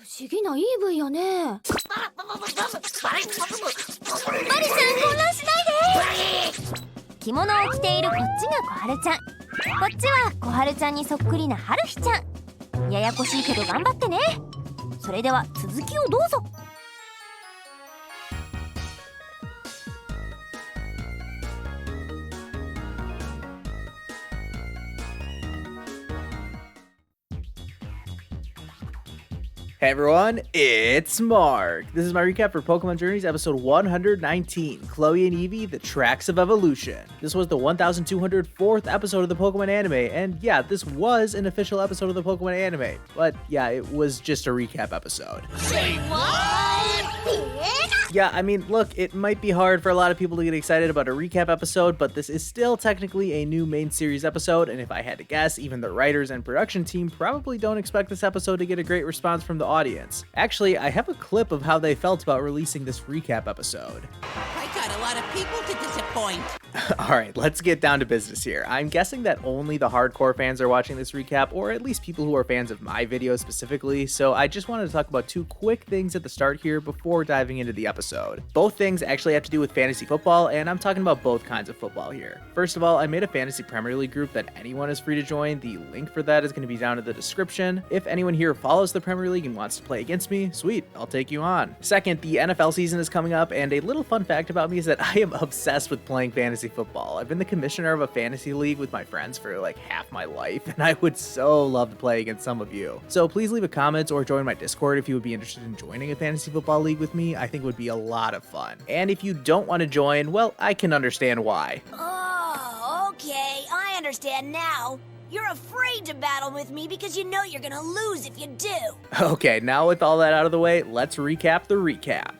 不思議なイーブイよね。マリさん、混乱しないで。着物を着ているこっちが小春ちゃん、こっちは小春ちゃんにそっくりな春日ちゃん。ややこしいけど頑張ってね。それでは続きをどうぞ。Hey everyone, it's Mark. This is my recap for Pokémon Journeys episode 119, Chloe and Eevee, The Tracks of Evolution. This was the 1204th episode of the Pokémon anime, and yeah, this was an official episode of the Pokémon anime, but yeah, it was just a recap episode. Say what? Yeah, I mean, look, it might be hard for a lot of people to get excited about a recap episode, but this is still technically a new main series episode, and if I had to guess, even the writers and production team probably don't expect this episode to get a great response from the audience. Actually, I have a clip of how they felt about releasing this recap episode. I got a lot of people to disappoint. Alright, let's get down to business here. I'm guessing that only the hardcore fans are watching this recap, or at least people who are fans of my videos specifically, so I just wanted to talk about two quick things at the start here before diving into the episode. Both things actually have to do with fantasy football, and I'm talking about both kinds of football here. First of all, I made a fantasy Premier League group that anyone is free to join. The link for that is going to be down in the description. If anyone here follows the Premier League and wants to play against me, sweet, I'll take you on. Second, the NFL season is coming up, and a little fun fact about me is that I am obsessed with playing fantasy football. I've been the commissioner of a fantasy league with my friends for like half my life, and I would so love to play against some of you. So please leave a comment or join my Discord if you would be interested in joining a fantasy football league with me. I think it would be a lot of fun. And if you don't want to join, well, I can understand why. Oh, okay, I understand now. You're afraid to battle with me because you know you're gonna lose if you do. Okay, now with all that out of the way, let's recap the recap.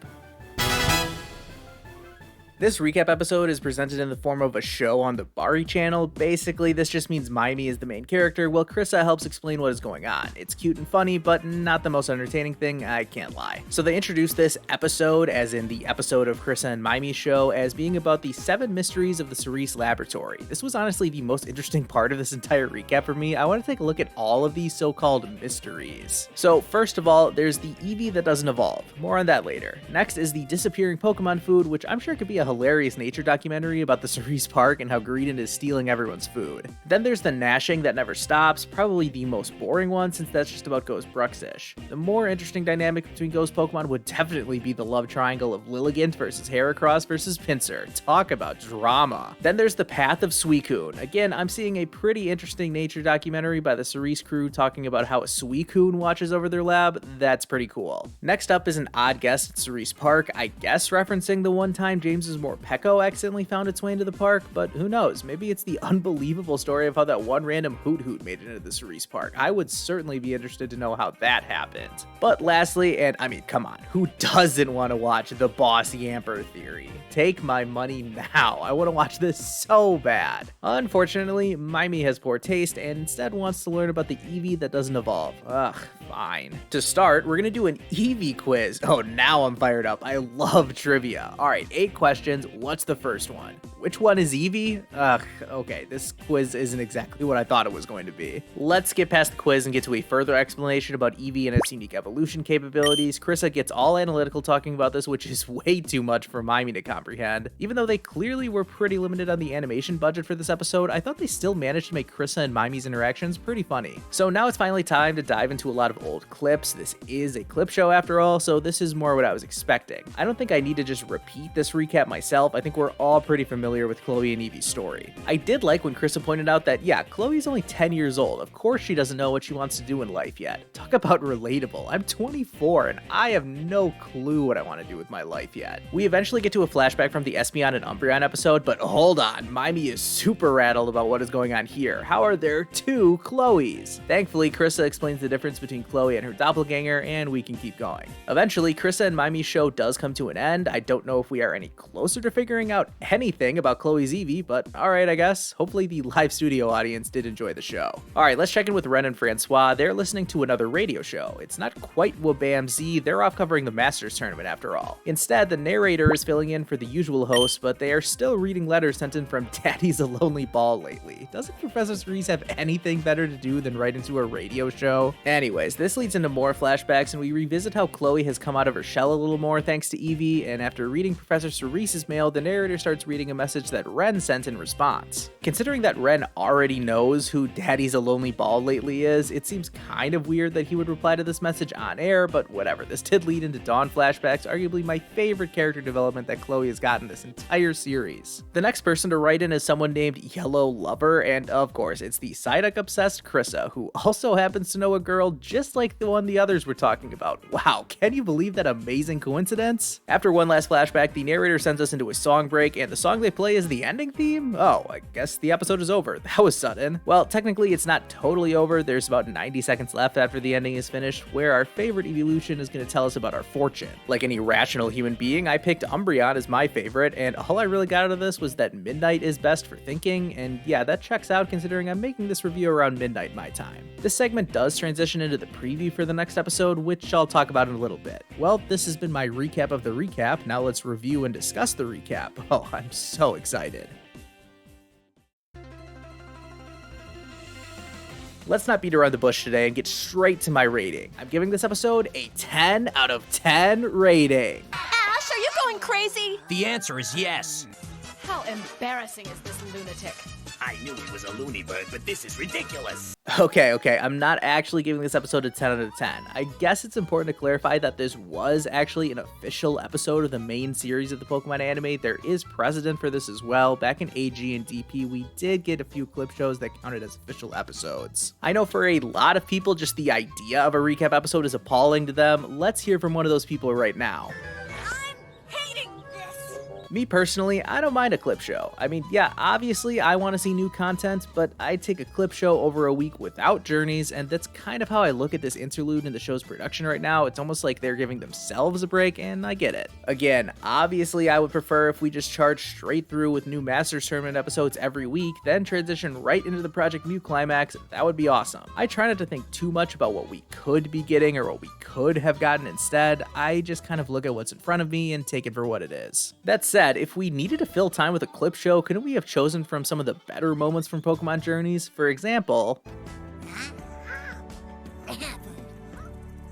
This recap episode is presented in the form of a show on the Bari channel. Basically, this just means Maimi is the main character, while Krissa helps explain what is going on. It's cute and funny, but not the most entertaining thing, I can't lie. So they introduced this episode, as in the episode of Krissa and Maimi's show, as being about the 7 mysteries of the Cerise Laboratory. This was honestly the most interesting part of this entire recap for me. I want to take a look at all of these so-called mysteries. So first of all, there's the Eevee that doesn't evolve. More on that later. Next is the disappearing Pokemon food, which I'm sure could be a hilarious nature documentary about the Cerise Park and how Greedent is stealing everyone's food. Then there's the gnashing that never stops, probably the most boring one since that's just about Ghost Bruxish. The more interesting dynamic between Ghost Pokemon would definitely be the love triangle of Lilligant versus Heracross versus Pinsir. Talk about drama. Then there's the Path of Suicune. Again, I'm seeing a pretty interesting nature documentary by the Cerise crew talking about how a Suicune watches over their lab. That's pretty cool. Next up is an odd guest at Cerise Park, I guess referencing the one time James's Morpeko accidentally found its way into the park, but who knows, maybe it's the unbelievable story of how that one random Hoot made it into the Cerise Park. I would certainly be interested to know how that happened. But lastly, and I mean, come on, who doesn't want to watch the Boss Yamper theory? Take my money now, I want to watch this so bad. Unfortunately, Maimi has poor taste and instead wants to learn about the Eevee that doesn't evolve. Ugh, fine. To start, we're gonna do an Eevee quiz. Oh, now I'm fired up, I love trivia. Alright, 8 questions. What's the first one? Which one is Eevee? Ugh, okay, this quiz isn't exactly what I thought it was going to be. Let's get past the quiz and get to a further explanation about Eevee and its unique evolution capabilities. Krissa gets all analytical talking about this, which is way too much for Maimi to comprehend. Even though they clearly were pretty limited on the animation budget for this episode, I thought they still managed to make Krissa and Maimi's interactions pretty funny. So now it's finally time to dive into a lot of old clips. This is a clip show after all, so this is more what I was expecting. I don't think I need to just repeat this recap myself. I think we're all pretty familiar with Chloe and Eevee's story. I did like when Krissa pointed out that, yeah, Chloe's only 10 years old. Of course she doesn't know what she wants to do in life yet. Talk about relatable. I'm 24 and I have no clue what I want to do with my life yet. We eventually get to a flashback from the Espeon and Umbreon episode, but hold on, Maimi is super rattled about what is going on here. How are there 2 Chloes? Thankfully, Krissa explains the difference between Chloe and her doppelganger, and we can keep going. Eventually, Krissa and Maimi's show does come to an end. I don't know if we are any closer to figuring out anything about Chloe's Eevee, but alright, I guess. Hopefully the live studio audience did enjoy the show. Alright, let's check in with Ren and Francois. They're listening to another radio show. It's not quite Wabam-Z, they're off covering the Masters tournament after all. Instead, the narrator is filling in for the usual host, but they are still reading letters sent in from Daddy's a Lonely Ball lately. Doesn't Professor Cerise have anything better to do than write into a radio show? Anyways, this leads into more flashbacks, and we revisit how Chloe has come out of her shell a little more thanks to Eevee, and after reading Professor Cerise's mail, the narrator starts reading a message that Ren sent in response. Considering that Ren already knows who Daddy's a Lonely Ball lately is, it seems kind of weird that he would reply to this message on air, but whatever. This did lead into Dawn flashbacks, arguably my favorite character development that Chloe has gotten this entire series. The next person to write in is someone named Yellow Lover, and of course, it's the Psyduck-obsessed Krissa, who also happens to know a girl just like the one the others were talking about. Wow, can you believe that amazing coincidence? After one last flashback, the narrator sends us into a song break, and the song they play is the ending theme? Oh, I guess the episode is over. That was sudden. Well, technically it's not totally over. There's about 90 seconds left after the ending is finished, where our favorite evolution is going to tell us about our fortune. Like any rational human being, I picked Umbreon as my favorite, and all I really got out of this was that midnight is best for thinking, and yeah, that checks out considering I'm making this review around midnight my time. This segment does transition into the preview for the next episode, which I'll talk about in a little bit. Well, this has been my recap of the recap. Now let's review and discuss the recap. Oh, I'm so excited. Let's not beat around the bush today and get straight to my rating. I'm giving this episode a 10 out of 10 rating. Ash, are you going crazy? The answer is yes. How embarrassing is this lunatic? I knew he was a loony bird, but this is ridiculous. Okay, I'm not actually giving this episode a 10 out of 10. I guess it's important to clarify that this was actually an official episode of the main series of the Pokemon anime. There is precedent for this as well. Back in AG and DP, we did get a few clip shows that counted as official episodes. I know for a lot of people, just the idea of a recap episode is appalling to them. Let's hear from one of those people right now. Me personally, I don't mind a clip show. I mean, yeah, obviously I want to see new content, but I'd take a clip show over a week without journeys, and that's kind of how I look at this interlude in the show's production right now. It's almost like they're giving themselves a break, and I get it. Again, obviously I would prefer if we just charge straight through with new Masters Tournament episodes every week, then transition right into the Project Mew climax. That would be awesome. I try not to think too much about what we could be getting or what we could have gotten instead. I just kind of look at what's in front of me and take it for what it is. That said, if we needed to fill time with a clip show, couldn't we have chosen from some of the better moments from Pokemon Journeys? For example,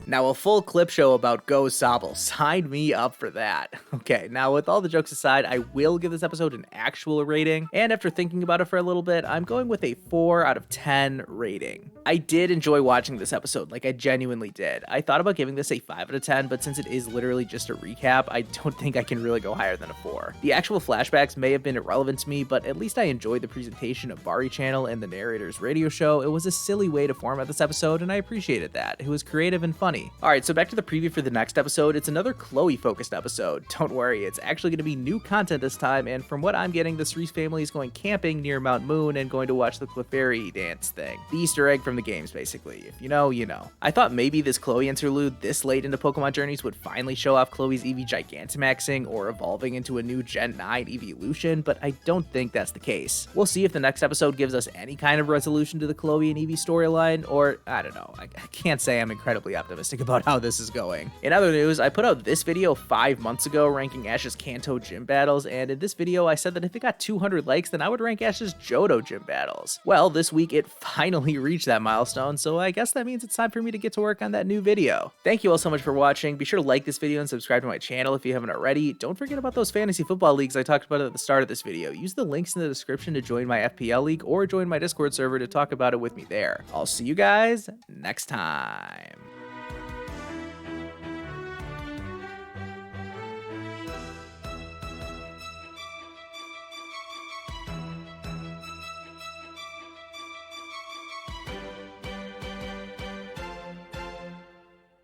now a full clip show about Go Sobble. Sign me up for that. Okay, now with all the jokes aside, I will give this episode an actual rating, and after thinking about it for a little bit, I'm going with a 4 out of 10 rating. I did enjoy watching this episode, like I genuinely did. I thought about giving this a 5 out of 10, but since it is literally just a recap, I don't think I can really go higher than a 4. The actual flashbacks may have been irrelevant to me, but at least I enjoyed the presentation of Bari Channel and the narrator's radio show. It was a silly way to format this episode, and I appreciated that. It was creative and funny. Alright, so back to the preview for the next episode. It's another Chloe-focused episode. Don't worry, it's actually going to be new content this time, and from what I'm getting, the Cerise family is going camping near Mount Moon and going to watch the Clefairy dance thing. The Easter egg from the games, basically. If you know, you know. I thought maybe this Chloe interlude this late into Pokemon Journeys would finally show off Chloe's Eevee Gigantamaxing or evolving into a new Gen 9 Evolution, but I don't think that's the case. We'll see if the next episode gives us any kind of resolution to the Chloe and Eevee storyline, or I don't know. I can't say I'm incredibly optimistic about how this is going. In other news, I put out this video 5 months ago ranking Ash's Kanto gym battles, and in this video I said that if it got 200 likes, then I would rank Ash's Johto gym battles. Well, this week it finally reached that milestone, so I guess that means it's time for me to get to work on that new video. Thank you all so much for watching. Be sure to like this video and subscribe to my channel if you haven't already. Don't forget about those fantasy football leagues I talked about at the start of this video. Use the links in the description to join my FPL league or join my Discord server to talk about it with me there. I'll see you guys next time.